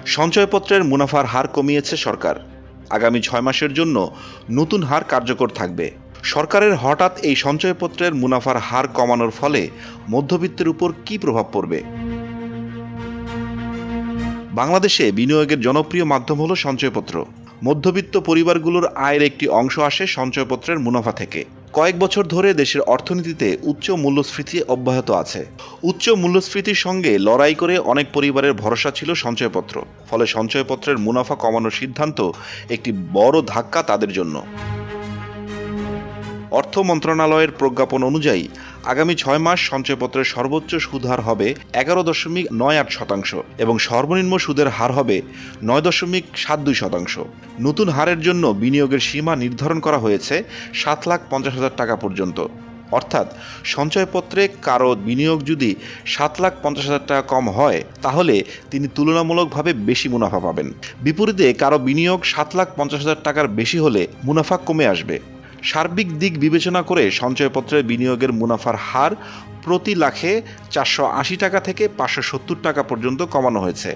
সঞ্চয়পত্রের মুনাফার হার কমিয়েছে সরকার। আগামী 6 মাসের জন্য নতুন হার কার্যকর থাকবে। সরকারের হঠাৎ এই সঞ্চয়পত্রের মুনাফার হার কমানোর ফলে মধ্যবিত্তের উপর কী প্রভাব পড়বে? বাংলাদেশে বিনিয়োগের জনপ্রিয় মাধ্যম হলো সঞ্চয়পত্র। মধ্যবিত্ত পরিবারগুলোর আয়ের একটি অংশ আসে সঞ্চয়পত্রের মুনাফা থেকে। কয়েক বছর ধরে দেশের অর্থনীতিতে উচ্চ মূল্যস্ফীতি অব্যাহত আছে। উচ্চ মূল্যস্ফীতির সঙ্গে লড়াই করে অনেক পরিবারের ভরসা ছিল সঞ্চয়পত্র। ফলে সঞ্চয়পত্রের মুনাফা কমানোর সিদ্ধান্ত একটি বড় ধাক্কা তাদের জন্য। অর্থ মন্ত্রণালয়ের প্রজ্ঞাপন অনুযায়ী আগামী 6 মাস সঞ্চয়পত্রের সর্বোচ্চ সুদ হার হবে 11.98% এবং সর্বনিম্ন সুদের হার হবে 9.72%। নতুন হারের জন্য বিনিয়োগের সীমা নির্ধারণ করা হয়েছে 7,50,000 টাকা পর্যন্ত। অর্থাৎ সঞ্চয়পত্রে কারো বিনিয়োগ যদি 7,50,000 টাকা কম হয় তাহলে তিনি তুলনামূলকভাবে বেশি মুনাফা পাবেন। বিপরীতে কারো বিনিয়োগ 7,50,000 টাকার বেশি হলে মুনাফা কমে আসবে। সার্বিক দিক বিবেচনা করে সঞ্চয়পত্রের বিনিয়োগের মুনাফার হার প্রতি লাখে 480 টাকা থেকে 570 টাকা পর্যন্ত কমানো হয়েছে।